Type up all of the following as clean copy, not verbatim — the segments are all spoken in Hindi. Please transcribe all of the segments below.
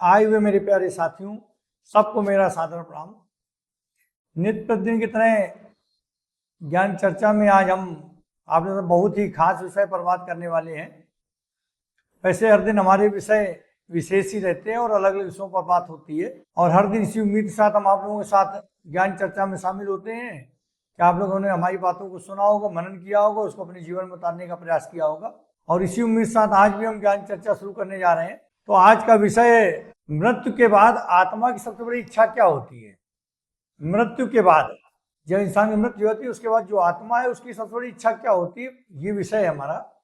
आए हुए मेरे प्यारे साथियों, सबको मेरा सादर प्रणाम। नित्य प्रतिदिन की तरह ज्ञान चर्चा में आज हम आप लोगों से बहुत ही खास विषय पर बात करने वाले हैं। वैसे हर दिन हमारे विषय विशेष ही रहते हैं और अलग अलग विषयों पर बात होती है, और हर दिन इसी उम्मीद के साथ हम आप लोगों के साथ ज्ञान चर्चा में शामिल होते हैं कि आप लोगों ने हमारी बातों को सुना होगा, मनन किया होगा, उसको अपने जीवन में उतारने का प्रयास किया होगा। और इसी उम्मीद के साथ आज भी हम ज्ञान चर्चा शुरू करने जा रहे हैं। तो आज का विषय है, मृत्यु के बाद आत्मा की सबसे बड़ी इच्छा क्या होती है। मृत्यु के बाद जब इंसान की मृत्यु होती है उसके बाद जो आत्मा है उसकी सबसे बड़ी इच्छा क्या होती है, ये विषय है हमारा।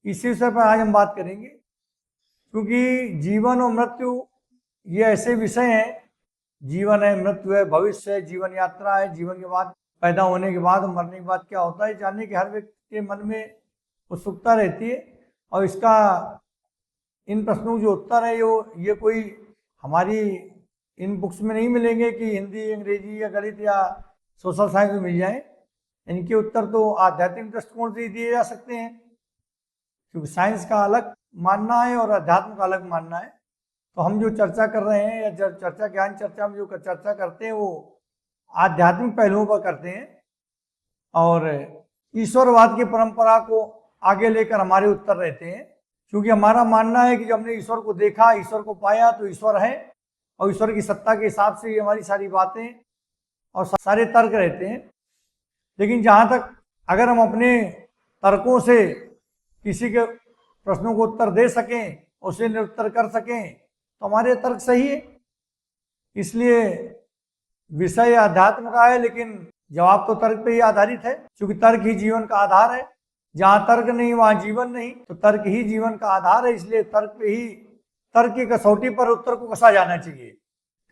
इसी विषय पर आज हम बात करेंगे, क्योंकि जीवन और मृत्यु ये ऐसे विषय हैं, जीवन है, मृत्यु है, भविष्य है, जीवन यात्रा है, जीवन के बाद, पैदा होने के बाद, मरने के बाद क्या होता है, जानने की हर व्यक्ति के मन में उत्सुकता रहती है। और इसका इन प्रश्नों के जो उत्तर है ये कोई हमारी इन बुक्स में नहीं मिलेंगे कि हिंदी, अंग्रेजी या गणित या सोशल साइंस में मिल जाए। इनके उत्तर तो आध्यात्मिक दृष्टिकोण से ही दिए जा सकते हैं, क्योंकि साइंस का अलग मानना है और अध्यात्म का अलग मानना है। तो हम जो चर्चा कर रहे हैं या चर्चा ज्ञान चर्चा में जो चर्चा करते हैं वो आध्यात्मिक पहलुओं पर करते हैं, और ईश्वरवाद की परंपरा को आगे लेकर हमारे उत्तर रहते हैं। क्योंकि हमारा मानना है कि जब हमने ईश्वर को देखा, ईश्वर को पाया, तो ईश्वर है, और ईश्वर की सत्ता के हिसाब से ये हमारी सारी बातें और सारे तर्क रहते हैं। लेकिन जहाँ तक अगर हम अपने तर्कों से किसी के प्रश्नों को उत्तर दे सकें, उसे निरुत्तर कर सकें, तो हमारे तर्क सही है। इसलिए विषय अध्यात्म का है, लेकिन जवाब तो तर्क पे ही आधारित है, क्योंकि तर्क ही जीवन का आधार है। जहाँ तर्क नहीं वहाँ जीवन नहीं, तो तर्क ही जीवन का आधार है। इसलिए तर्क पे ही, तर्क की कसौटी पर उत्तर को कसा जाना चाहिए।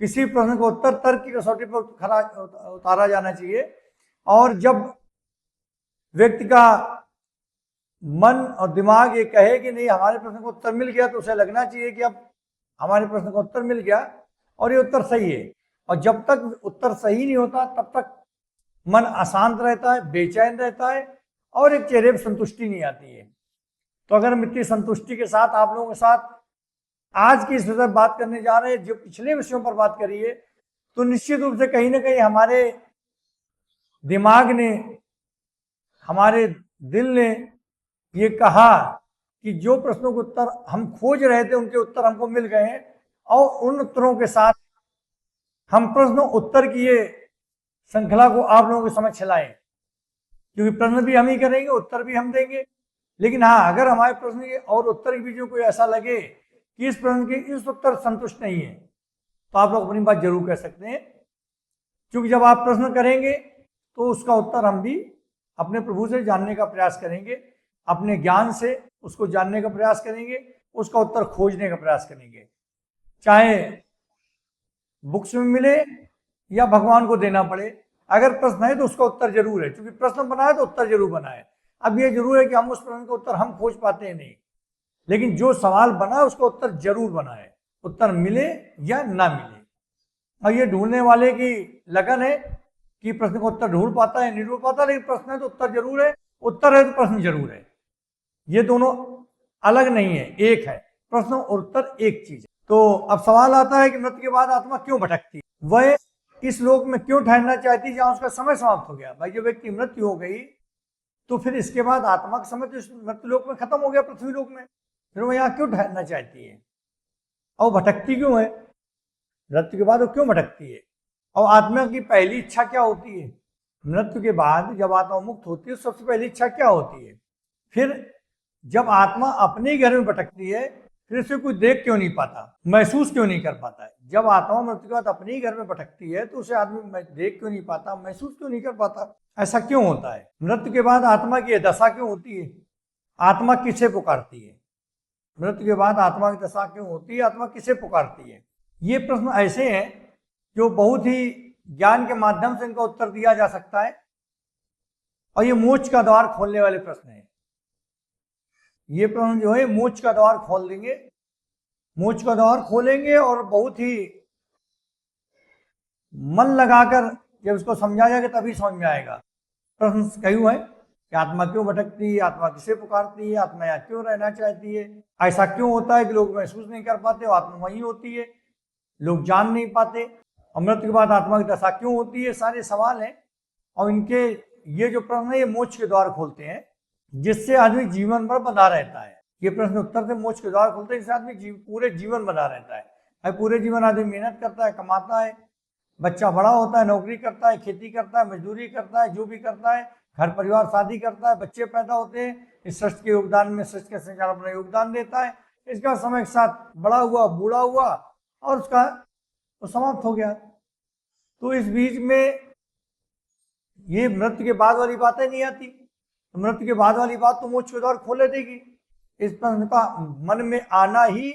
किसी प्रश्न का उत्तर तर्क की कसौटी पर उतारा जाना चाहिए। और जब व्यक्ति का मन और दिमाग ये कहे कि नहीं, हमारे प्रश्न का उत्तर मिल गया, तो उसे लगना चाहिए कि अब हमारे प्रश्न का उत्तर मिल गया और ये उत्तर सही है। और जब तक उत्तर सही नहीं होता तब तक मन अशांत रहता है, बेचैन रहता है, और एक चेहरे पर संतुष्टि नहीं आती है। तो अगर हम इतनी संतुष्टि के साथ आप लोगों के साथ आज की इस विषय पर बात करने जा रहे हैं, जो पिछले विषयों पर बात करी है, तो निश्चित रूप से कहीं ना कहीं हमारे दिमाग ने, हमारे दिल ने ये कहा कि जो प्रश्नों के उत्तर हम खोज रहे थे उनके उत्तर हमको मिल गए हैं, और उन उत्तरों के साथ हम प्रश्न उत्तर की ये श्रृंखला को आप लोगों के समक्ष लाएं। क्योंकि प्रश्न भी हम ही करेंगे, उत्तर भी हम देंगे। लेकिन हाँ, अगर हमारे प्रश्न के और उत्तर के बीच में कोई ऐसा लगे कि इस प्रश्न के इस उत्तर संतुष्ट नहीं है, तो आप लोग अपनी बात जरूर कह सकते हैं। क्योंकि जब आप प्रश्न करेंगे तो उसका उत्तर हम भी अपने प्रभु से जानने का प्रयास करेंगे, अपने ज्ञान से उसको जानने का प्रयास करेंगे, उसका उत्तर खोजने का प्रयास करेंगे। चाहे बुक्स में मिले या भगवान को देना पड़े, अगर प्रश्न है तो उसका उत्तर जरूर है। क्योंकि प्रश्न बना है तो उत्तर जरूर बना है। अब ये जरूर है कि हम उस प्रश्न का उत्तर हम खोज पाते हैं नहीं, लेकिन जो सवाल बना है उसका उत्तर जरूर बना है, उत्तर मिले या ना मिले। और ये ढूंढने वाले की लगन है कि प्रश्न का उत्तर ढूंढ पाता है, नहीं ढूंढ पाता, लेकिन प्रश्न है तो उत्तर जरूर है, उत्तर है तो प्रश्न जरूर है। ये दोनों अलग नहीं है, एक है। प्रश्न और उत्तर एक चीज है। तो अब सवाल आता है कि मृत्यु के बाद आत्मा क्यों भटकती है, वह इस लोक में क्यों ठहरना चाहती है जहां उसका समय समाप्त हो गया। भाई, जो व्यक्ति मृत्यु हो गई तो फिर इसके बाद आत्मा का समय तो इस मृत्यु लोक में खत्म हो गया, पृथ्वी लोक में, फिर वो यहाँ क्यों ठहरना चाहती है और भटकती क्यों है। मृत्यु के बाद वो क्यों भटकती है, और आत्मा की पहली इच्छा क्या होती है। मृत्यु के बाद जब आत्मा मुक्त होती है सबसे पहली इच्छा क्या होती है। फिर जब आत्मा अपने घर में भटकती है, फिर उसे कोई देख क्यों नहीं पाता, महसूस क्यों नहीं कर पाता है। जब आत्मा मृत्यु के बाद अपने ही घर में भटकती है तो उसे आदमी देख क्यों नहीं पाता, महसूस क्यों नहीं कर पाता। ऐसा क्यों होता है। मृत्यु के बाद आत्मा की दशा क्यों होती है, आत्मा किसे पुकारती है। मृत्यु के बाद आत्मा की दशा क्यों होती है, आत्मा किसे पुकारती है। ये प्रश्न ऐसे हैं जो बहुत ही ज्ञान के माध्यम से इनका उत्तर दिया जा सकता है, और ये मोक्ष का द्वार खोलने वाले प्रश्न है। ये प्रश्न जो है मोक्ष का द्वार खोल देंगे, मोक्ष का द्वार खोलेंगे, और बहुत ही मन लगाकर जब इसको समझा जाएगा तभी समझ में आएगा। प्रश्न क्यों है, कि आत्मा क्यों भटकती है, आत्मा किसे पुकारती है, आत्मा यहाँ क्यों रहना चाहती है, ऐसा क्यों होता है कि लोग महसूस नहीं कर पाते, आत्मा वहीं होती है, लोग जान नहीं पाते, अमृत के बाद आत्मा की दशा क्यों होती है, सारे सवाल हैं। और इनके ये जो प्रश्न है ये मोक्ष के द्वार खोलते हैं, जिससे आदमी जीवन भर बना रहता है। ये प्रश्न उत्तर से मोक्ष के द्वार खोलते हैं, जिससे आदमी पूरे जीवन बना रहता है। पूरे जीवन आदमी मेहनत करता है, कमाता है, बच्चा बड़ा होता है, नौकरी करता है, खेती करता है, मजदूरी करता है, जो भी करता है, घर परिवार शादी करता है, बच्चे पैदा होते हैं, इस सृष्टि के योगदान में सृष्टि का संचार अपना योगदान देता है। इसका समय के साथ बड़ा हुआ, बूढ़ा हुआ और उसका वो समाप्त हो गया। तो इस बीच में ये मृत्यु के बाद वाली बातें नहीं आती। तो मृत्यु के बाद वाली बात तो मोक्ष के द्वार खोले देगी। इस प्रश्न का मन में आना ही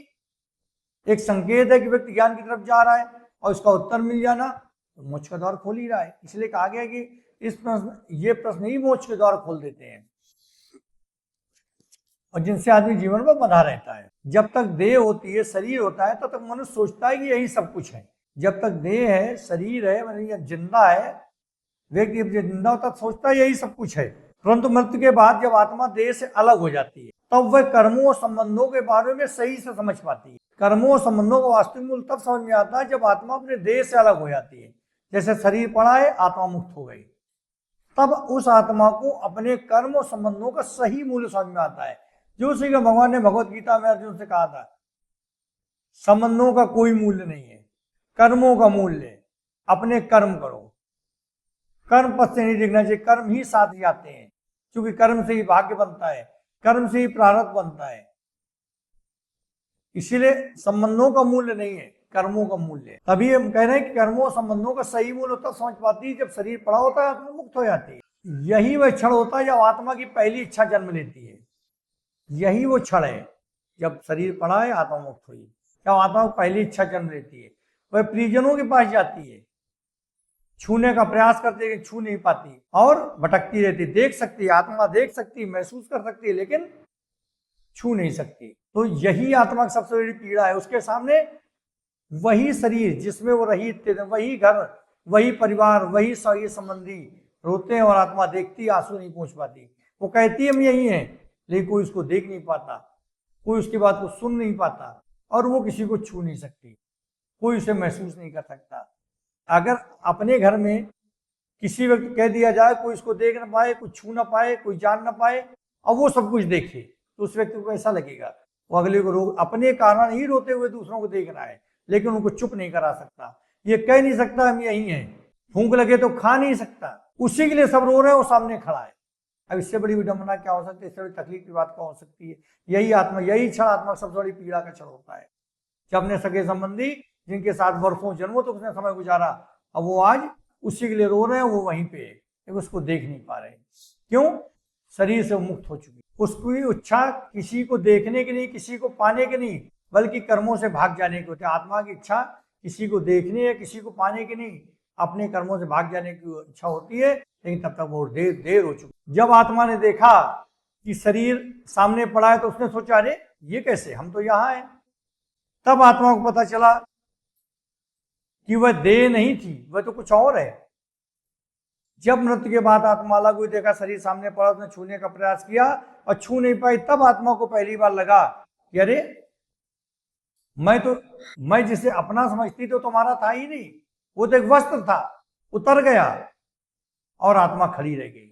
एक संकेत है कि व्यक्ति ज्ञान की तरफ जा रहा है, और इसका उत्तर मिल जाना तो मोक्ष का द्वार खोल ही रहा है। इसलिए कहा गया कि इस प्रश्न, ये प्रश्न ही मोक्ष के द्वार खोल देते हैं, और जिनसे आदमी जीवन में बना रहता है। जब तक देह होती है, शरीर होता है, तब तक मनुष्य सोचता है कि यही सब कुछ है। जब तक देह है, शरीर है, मतलब जिंदा है, व्यक्ति जब जिंदा होता सोचता है यही सब कुछ है। परंतु मृत्यु के बाद जब आत्मा देह से अलग हो जाती है, तब वह कर्मों और संबंधों के बारे में सही से समझ पाती है। कर्मों और संबंधों का वास्तविक मूल्य तब समझ में आता है जब आत्मा अपने देह से अलग हो जाती है। जैसे शरीर पड़ा है, आत्मा मुक्त हो गई, तब उस आत्मा को अपने कर्म और संबंधों का सही मूल्य समझ में आता है। जो श्री भगवान ने भगवत गीता में अर्जुन से कहा था, संबंधों का कोई मूल्य नहीं है, कर्मों का मूल्य है। अपने कर्म करो, कर्म पथ से नहीं देखना चाहिए, कर्म ही साथ ही आते हैं, क्योंकि कर्म से ही भाग्य बनता है, कर्म से ही प्रारब्ध बनता है। इसीलिए संबंधों का मूल्य नहीं है, कर्मों का मूल्य है। तभी हम कह रहे हैं कि कर्मों और संबंधों का सही मूल्य तब समझ पाती है जब शरीर पड़ा होता है, आत्मा मुक्त हो जाती है। यही वह क्षण होता है जब आत्मा की पहली इच्छा जन्म लेती है। यही वो क्षण है जब शरीर पड़ा है, आत्मा मुक्त हुई, जब आत्मा को पहली इच्छा जन्म लेती है। वह परिजनों के पास जाती है, छूने का प्रयास करती है, छू नहीं पाती और भटकती रहती। देख सकती है, आत्मा देख सकती है, महसूस कर सकती है, लेकिन छू नहीं सकती। तो यही आत्मा की सबसे बड़ी पीड़ा है। उसके सामने वही शरीर जिसमें वो रही, वही घर, वही परिवार, वही सही संबंधी रोते हैं, और आत्मा देखती, आंसू नहीं पहुंच पाती। वो कहती है हम यही हैं, लेकिन कोई उसको देख नहीं पाता, कोई उसकी बात को सुन नहीं पाता, और वो किसी को छू नहीं सकती, कोई उसे महसूस नहीं कर सकता। अगर अपने घर में किसी वक्त कह दिया जाए कोई इसको देख ना पाए, कोई छू ना पाए, कोई जान ना पाए, और वो सब कुछ देखे, तो उस व्यक्ति को ऐसा लगेगा वो अगले को अपने कारण ही रोते हुए दूसरों को देख रहा है, लेकिन उनको चुप नहीं करा सकता। ये कह नहीं सकता हम यही हैं, भूख लगे तो खा नहीं सकता, उसी के लिए सब रो रहे हैं, वो सामने खड़ा है। अब इससे बड़ी विडंबना क्या हो सकती है, इससे बड़ी तकलीफ की बात क्या हो सकती है। यही आत्मा, यही क्षण आत्मा सबसे बड़ी पीड़ा का क्षण होता है, जब अपने सगे संबंधी जिनके साथ वर्षों जन्मों तक उसने समय गुजारा, अब वो आज उसी के लिए रो रहे हैं, वो वहीं पे है, उसको देख नहीं पा रहे। क्यों? शरीर से मुक्त हो चुकी। उसकी इच्छा किसी को देखने की नहीं, किसी को पाने की नहीं, बल्कि कर्मों से भाग जाने की होती है। आत्मा की इच्छा किसी को देखने या किसी को पाने की नहीं, अपने कर्मों से भाग जाने की इच्छा होती है, लेकिन तब तक वो देर हो चुकी। जब आत्मा ने देखा कि शरीर सामने पड़ा है, तो उसने सोचा अरे ये कैसे, हम तो यहाँ हैं। तब आत्मा को पता चला कि वह देह नहीं थी, वह तो कुछ और है। जब मृत्यु के बाद आत्मा अलग हुई, देखा शरीर सामने पड़ा, उसने छूने का प्रयास किया और छू नहीं पाई, तब आत्मा को पहली बार लगा कि अरे मैं जिसे अपना समझती तो तुम्हारा था ही नहीं, वो तो एक वस्त्र था, उतर गया और आत्मा खड़ी रह गई।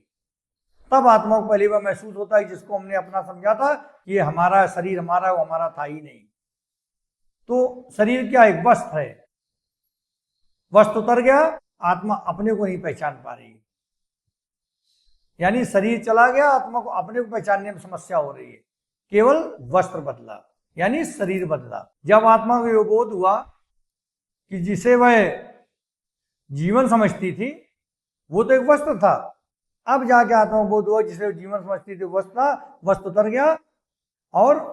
तब आत्मा को पहली बार महसूस होता है जिसको हमने अपना समझा था कि ये हमारा शरीर हमारा, वो हमारा था ही नहीं। तो शरीर क्या, एक वस्त्र है, वस्त्र उतर गया, आत्मा अपने को नहीं पहचान पा रही, यानी शरीर चला गया, आत्मा को अपने को पहचानने में समस्या हो रही है। केवल वस्त्र बदला, यानी शरीर बदला। जब आत्मा को ये बोध हुआ कि जिसे वह जीवन समझती थी वो तो एक वस्त्र था, अब जाके आत्मा को बोध हुआ जिसे जीवन समझती थी वस्त्र था, वस्त्र उतर गया और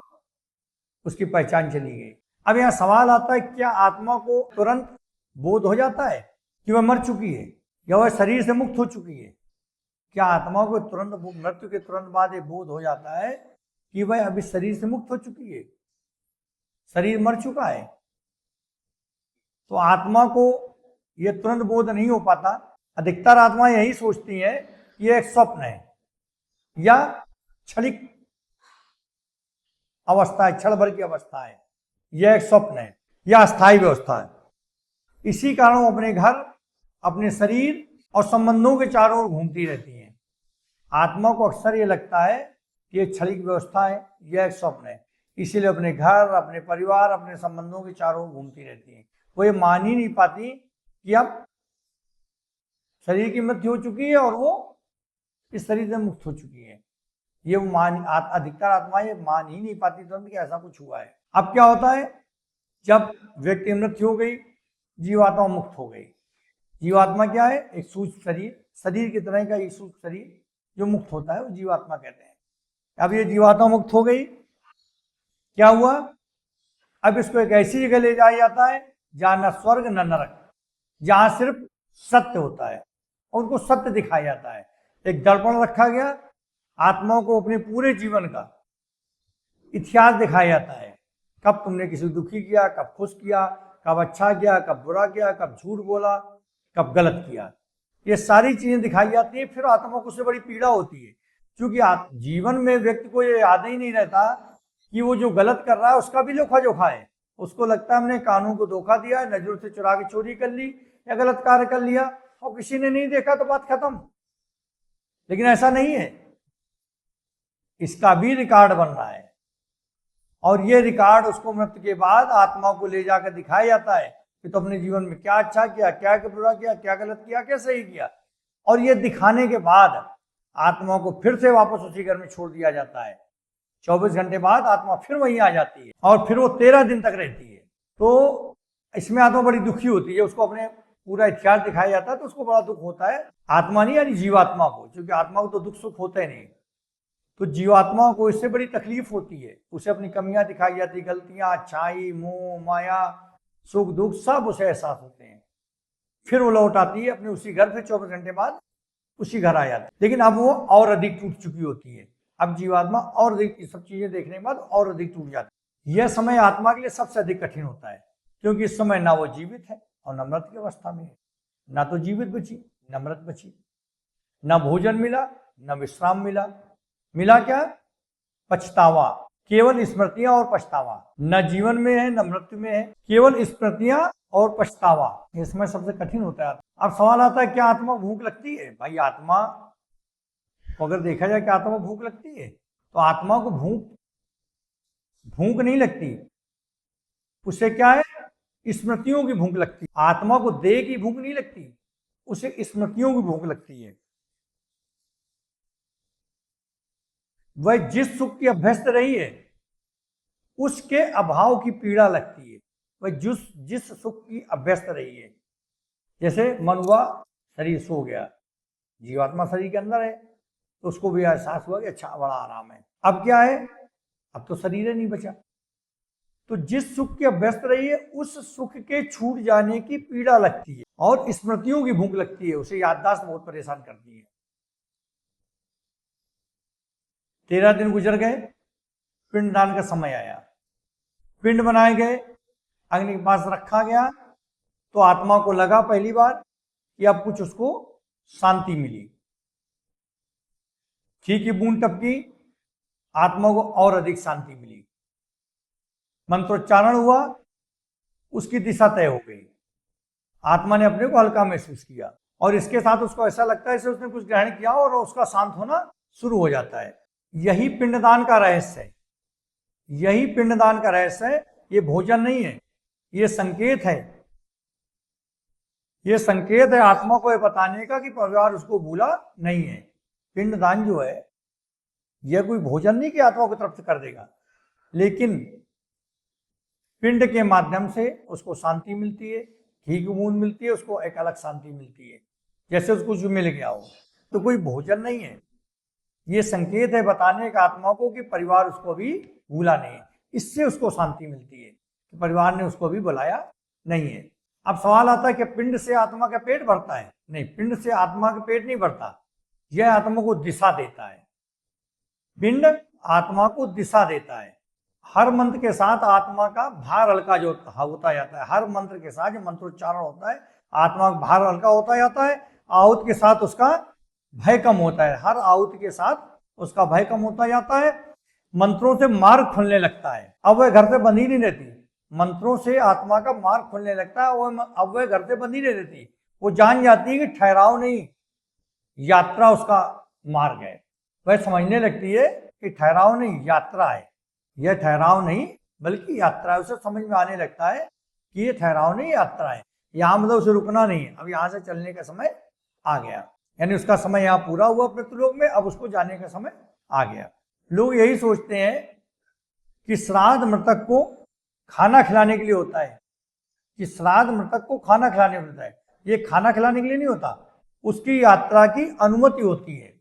उसकी पहचान चली गई। अब यहाँ सवाल आता है, क्या आत्मा को तुरंत बोध हो जाता है कि वह मर चुकी है या वह शरीर से मुक्त हो चुकी है? क्या आत्मा को तुरंत, मृत्यु के तुरंत बाद ये बोध हो जाता है कि वह अभी शरीर से मुक्त हो चुकी है, शरीर मर चुका है? तो आत्मा को यह तुरंत बोध नहीं हो पाता। अधिकतर आत्मा यही सोचती है कि यह एक स्वप्न है, या क्षणिक अवस्था है, क्षण भर की अवस्था है, यह एक स्वप्न है या अस्थायी व्यवस्था है। इसी कारण वो अपने घर, अपने शरीर और संबंधों के चारों ओर घूमती रहती हैं। आत्मा को अक्सर ये लगता है कि ये क्षणिक व्यवस्था है, यह एक स्वप्न है, इसीलिए अपने घर, अपने परिवार, अपने संबंधों के चारों ओर घूमती रहती हैं। वो ये मान ही नहीं पाती कि अब शरीर की मृत्यु हो चुकी है और वो इस शरीर से मुक्त हो चुकी है। ये अधिकतर आत्माएं मान ही नहीं पाती तुरंत कि ऐसा कुछ हुआ है। अब क्या होता है, जब व्यक्ति मृत्यु हो गई, जीवात्मा मुक्त हो गई। जीवात्मा क्या है, एक सूक्ष्म शरीर, शरीर की तरह का एक सूक्ष्म शरीर जो मुक्त होता है वो जीवात्मा कहते हैं। अब ये जीवात्मा मुक्त हो गई, क्या हुआ, अब इसको एक ऐसी जगह ले जाया जाता है जहां न स्वर्ग न नरक, जहां सिर्फ सत्य होता है और उनको सत्य दिखाया जाता है। एक दर्पण रखा गया, आत्माओं को अपने पूरे जीवन का इतिहास दिखाया जाता है। कब तुमने किसी को दुखी किया, कब खुश किया, कब अच्छा किया, कब बुरा किया, कब झूठ बोला, कब गलत किया, ये सारी चीजें दिखाई जाती है। फिर आत्मा को उससे बड़ी पीड़ा होती है, क्योंकि जीवन में व्यक्ति को ये याद ही नहीं रहता कि वो जो गलत कर रहा है उसका भी लेखा जोखा है। उसको लगता है हमने कानून को धोखा दिया, नजर से चुरा के चोरी कर ली या गलत कार्य कर लिया और किसी ने नहीं देखा तो बात खत्म। लेकिन ऐसा नहीं है, इसका भी रिकॉर्ड बन रहा है और ये रिकॉर्ड उसको मृत्यु के बाद आत्मा को ले जाकर दिखाया जाता है कि तो अपने जीवन में क्या अच्छा किया, क्या बुरा किया, क्या गलत किया, क्या सही किया। और ये दिखाने के बाद आत्मा को फिर से वापस उसी घर में छोड़ दिया जाता है। 24 घंटे बाद आत्मा फिर वहीं आ जाती है और फिर वो 13 दिन तक रहती है। तो इसमें आत्मा बड़ी दुखी होती है, उसको अपने पूरा इतिहास दिखाया जाता है तो उसको बड़ा दुख होता है। आत्मा नहीं, यानी जीवात्मा को, क्योंकि आत्मा को तो दुख सुख होता ही नहीं। तो जीवात्मा को इससे बड़ी तकलीफ होती है, उसे अपनी कमियां दिखाई जाती, गलतियां, अच्छाई, मोह माया, सुख दुख सब उसे एहसास होते हैं। फिर वो लौट आती है अपने उसी घर, फिर 24 घंटे बाद उसी घर आ जाती है। लेकिन अब वो और अधिक टूट चुकी होती है। अब जीवात्मा और अधिक सब चीजें देखने के बाद और अधिक टूट जाती है। यह समय आत्मा के लिए सबसे अधिक कठिन होता है, क्योंकि इस समय ना वो जीवित है और न मृत की अवस्था में है। ना तो जीवित बची न मृत बची, न भोजन मिला न विश्राम मिला। मिला क्या, पछतावा, केवल स्मृतियां और पछतावा। न जीवन में है न मृत्यु में है, केवल स्मृतियां और पछतावा। इसमें सबसे कठिन होता है। अब सवाल आता है, क्या आत्मा भूख लगती है? भाई आत्मा को अगर देखा जाए कि आत्मा को भूख लगती है, तो आत्मा को भूख नहीं लगती। उसे क्या है, स्मृतियों की भूख लगती है। आत्मा को देह की भूख नहीं लगती, उसे स्मृतियों की भूख लगती है। वह जिस सुख की अभ्यस्त रही है उसके अभाव की पीड़ा लगती है। वह जिस सुख की अभ्यस्त रही है, जैसे मन हुआ शरीर सो गया, जीवात्मा शरीर के अंदर है तो उसको भी एहसास हुआ कि अच्छा बड़ा आराम है। अब क्या है, अब तो शरीर नहीं बचा। तो जिस सुख की अभ्यस्त रही है उस सुख के छूट जाने की पीड़ा लगती है और स्मृतियों की भूख लगती है। उसे याददाश्त बहुत परेशान करती है। 13 दिन गुजर गए, पिंडदान का समय आया, पिंड बनाए गए, अग्नि के पास रखा गया, तो आत्मा को लगा पहली बार कि अब कुछ उसको शांति मिली। घी की बूंद टपकी, आत्मा को और अधिक शांति मिली। मंत्रोच्चारण हुआ, उसकी दिशा तय हो गई। आत्मा ने अपने को हल्का महसूस किया और इसके साथ उसको ऐसा लगता है जैसे उसने कुछ ग्रहण किया और उसका शांत होना शुरू हो जाता है। यही पिंडदान का रहस्य है। यही पिंडदान का रहस्य है। ये भोजन नहीं है, ये संकेत है। ये संकेत है आत्मा को ये बताने का कि परिवार उसको भूला नहीं है। पिंडदान जो है यह कोई भोजन नहीं कि आत्मा को तृप्त कर देगा, लेकिन पिंड के माध्यम से उसको शांति मिलती है। घी की बूंद मिलती है, उसको एक अलग शांति मिलती है, जैसे उसको जो मिल गया हो। तो कोई भोजन नहीं है, ये संकेत है बताने का आत्मा को कि परिवार उसको भी भूला नहीं है। इससे उसको शांति मिलती है कि परिवार ने उसको भी बुलाया नहीं है। अब सवाल आता है कि पिंड से आत्मा का पेट भरता है? नहीं, पिंड से आत्मा का पेट नहीं भरता। यह आत्मा को दिशा देता है। पिंड आत्मा को दिशा देता है। हर मंत्र के साथ आत्मा का भार हल्का जो होता जाता है। हर मंत्र के साथ जो मंत्रोच्चारण होता है, आत्मा का भार हल्का होता जाता है। आहुति के साथ उसका भय कम होता है। हर आहुति के साथ उसका भय कम होता जाता है, मंत्रों से मार्ग खुलने लगता है। अब वह घर से बंधी नहीं रहती, मंत्रों से आत्मा का मार्ग खुलने लगता है। अब वह घर से बंधी नहीं रहती, वो जान जाती है कि ठहराव नहीं, यात्रा उसका मार्ग है। वह समझने लगती है कि ठहराव नहीं, यात्रा है। यह ठहराव नहीं बल्कि यात्रा है। उसे समझ में आने लगता है कि ये ठहराव नहीं, यात्रा है। यहाँ मतलब उसे रुकना नहीं है, अब यहाँ से चलने का समय आ गया, यानी उसका समय यहाँ पूरा हुआ पृथ्वीलोक में, अब उसको जाने का समय आ गया। लोग यही सोचते हैं कि श्राद्ध मृतक को खाना खिलाने के लिए होता है, कि श्राद्ध मृतक को खाना खिलाने के लिए होता है। ये खाना खिलाने के लिए नहीं होता, उसकी यात्रा की अनुमति होती है।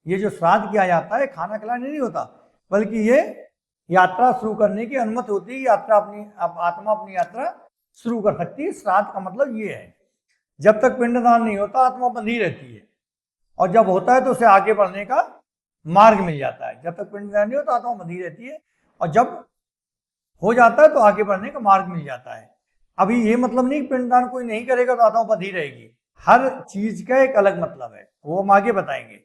ये जो श्राद्ध किया जाता है खाना खिलाने नहीं होता, बल्कि ये यात्रा शुरू करने की अनुमति होती है। यात्रा आत्मा अपनी यात्रा शुरू कर सकती है। श्राद्ध का मतलब ये है, जब तक पिंडदान नहीं होता आत्मा बंधी रहती है, और जब होता है तो उसे आगे बढ़ने का मार्ग मिल जाता है। जब तक पिंडदान नहीं होता आत्मा बंधी रहती है, और जब हो जाता है तो आगे बढ़ने का मार्ग मिल जाता है। अभी ये मतलब नहीं कि पिंडदान कोई नहीं करेगा तो आत्मा बंधी रहेगी। हर चीज का एक अलग मतलब है, वो हम आगे बताएंगे।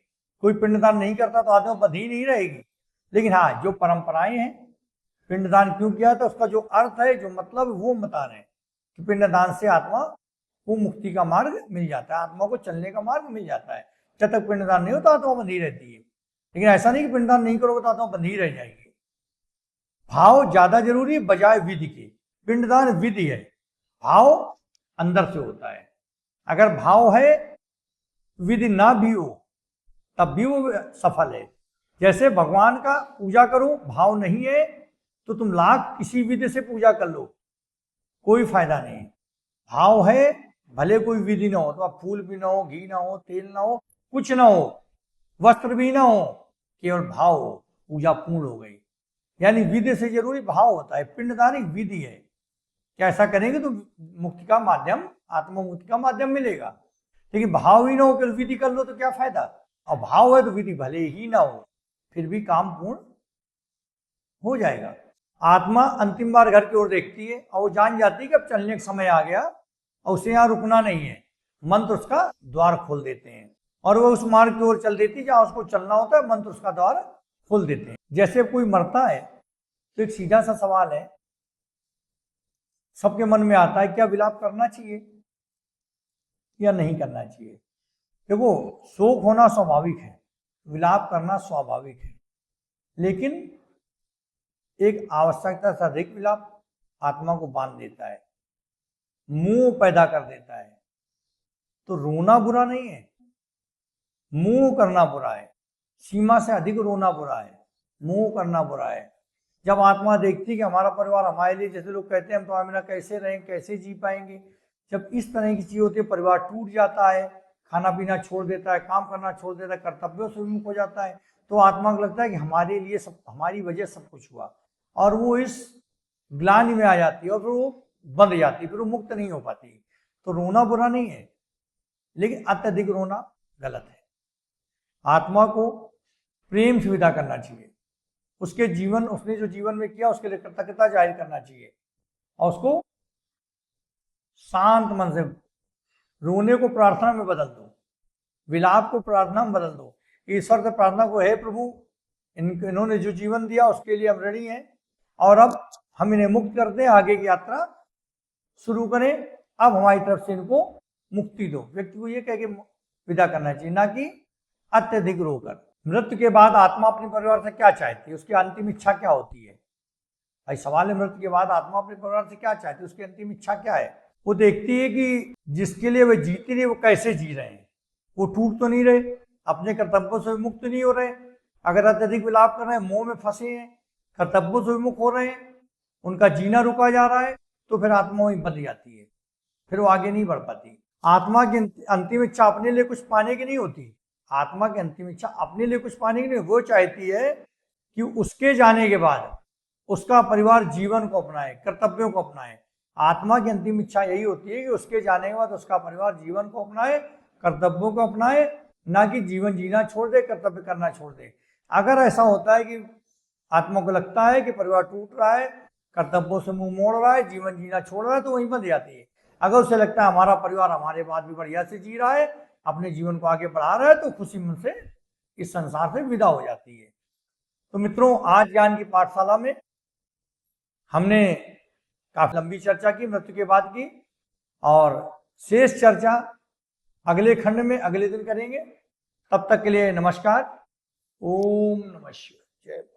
कोई पिंडदान नहीं करता तो आत्मा बंधी नहीं रहेगी, लेकिन हाँ, जो परंपराएं हैं, पिंडदान क्यों किया था उसका जो अर्थ है, जो मतलब, वो बता रहे हैं कि पिंडदान से आत्मा को मुक्ति का मार्ग मिल जाता है, आत्मा को चलने का मार्ग मिल जाता है। जब तक पिंडदान नहीं होता आत्मा बंधी रहती है। लेकिन ऐसा नहीं कि पिंडदान नहीं करोगे तो आत्मा बंधी रह जाएगी। भाव ज्यादा जरूरी बजाय विधि के। पिंडदान विधि है, भाव अंदर से होता है। अगर भाव है, विधि ना भी हो, तब भी वो सफल है। जैसे भगवान का पूजा करो, भाव नहीं है तो तुम लाख किसी विधि से पूजा कर लो, कोई फायदा नहीं। भाव है, भले कोई विधि ना हो, तो फूल भी ना हो, घी ना हो, तेल ना हो, कुछ ना हो, वस्त्र भी ना हो, केवल भाव हो, पूजा पूर्ण हो गई। यानी विधि से जरूरी भाव होता है। पिंडदान एक विधि है कि ऐसा करेंगे तो मुक्ति का माध्यम, आत्मा मुक्ति का माध्यम मिलेगा। लेकिन भाव ही ना हो, केवल विधि कर लो तो क्या फायदा। और भाव है तो विधि भले ही ना हो, फिर भी काम पूर्ण हो जाएगा। आत्मा अंतिम बार घर की ओर देखती है और वो जान जाती है कि अब चलने का समय आ गया और उसे यहाँ रुकना नहीं है। मंत्र उसका द्वार खोल देते हैं और वो उस मार्ग की ओर चल देती है जहाँ उसको चलना होता है। मंत्र उसका द्वार खोल देते हैं। जैसे कोई मरता है तो एक सीधा सा सवाल है, सबके मन में आता है, क्या विलाप करना चाहिए या नहीं करना चाहिए। देखो, शोक होना स्वाभाविक है, विलाप करना स्वाभाविक है, लेकिन एक आवश्यकता से अधिक विलाप आत्मा को बांध देता है, मुंह पैदा कर देता है। तो रोना बुरा नहीं है, मुंह करना बुरा है। सीमा से अधिक रोना बुरा है, मुंह करना बुरा है। जब आत्मा देखती कि हमारा परिवार हमारे लिए, जैसे लोग कहते हैं हम तो हमें कैसे रहेंगे, कैसे जी पाएंगे, जब इस तरह की चीज होती है, परिवार टूट जाता है, खाना पीना छोड़ देता है, काम करना छोड़ देता है, कर्तव्यों से विमुख हो जाता है, तो आत्मा को लगता है कि हमारे लिए सब, हमारी वजह सब कुछ हुआ, और वो इस ग्लानि में आ जाती है और फिर वो बंध जाती है, फिर वो मुक्त नहीं हो पाती। तो रोना बुरा नहीं है, लेकिन अत्यधिक रोना गलत है। आत्मा को प्रेम से विदा करना चाहिए, उसके जीवन, उसने जो जीवन में किया उसके लिए कृतज्ञता जाहिर करना चाहिए, और उसको शांत मन से, रोने को प्रार्थना में बदल दो, विलाप को प्रार्थना में बदल दो। ईश्वर से प्रार्थना को, हे प्रभु, इन्होंने जो जीवन दिया उसके लिए हम ऋणी हैं, और अब हम इन्हें मुक्त कर दें, आगे की यात्रा शुरू करें, अब हमारी तरफ से इनको मुक्ति दो। व्यक्ति को ये कह के विदा करना चाहिए, ना कि अत्यधिक रोकर। मृत्यु के बाद आत्मा अपने परिवार से क्या चाहती है, उसकी अंतिम इच्छा क्या होती है। भाई सवाल है, मृत्यु के बाद आत्मा अपने परिवार से क्या चाहती है, उसकी अंतिम इच्छा क्या है। वो देखती है कि जिसके लिए वे जीती रही, वो कैसे जी रहे हैं, वो टूट तो नहीं रहे, अपने कर्तव्यों से विमुक्त नहीं हो रहे। अगर अत्यधिक विलाप कर रहे हैं, मोह में फंसे हैं, कर्तव्यों से विमुख हो रहे हैं, उनका जीना रुका जा रहा है, तो फिर आत्मा वहीं बंध जाती है, फिर वो आगे नहीं बढ़ पाती। आत्मा की अंतिम इच्छा अपने लिए कुछ पाने की नहीं होती। आत्मा की अंतिम इच्छा अपने लिए कुछ पाने की नहीं, वो चाहती है कि उसके जाने के बाद उसका परिवार जीवन को अपनाए, कर्तव्यों को अपनाए। आत्मा की अंतिम इच्छा यही होती है कि उसके जाने के बाद उसका परिवार जीवन को अपनाए, कर्तव्यों को अपनाए, ना कि जीवन जीना छोड़ दे, कर्तव्य करना छोड़ दे। अगर ऐसा होता है कि आत्मा को लगता है कि परिवार टूट रहा है, कर्तव्यों से मुंह मोड़ रहा है, जीवन जीना छोड़ रहा है, तो वहीं बंध जाती है। अगर उसे लगता है हमारा परिवार हमारे बाद भी बढ़िया से जी रहा है, अपने जीवन को आगे बढ़ा रहा है, तो खुशी मन से इस संसार से विदा हो जाती है। तो मित्रों, आज ज्ञान की पाठशाला में हमने काफी लंबी चर्चा की मृत्यु के बाद की, और शेष चर्चा अगले खंड में अगले दिन करेंगे। तब तक के लिए नमस्कार। ओम नमः शिवाय। जय।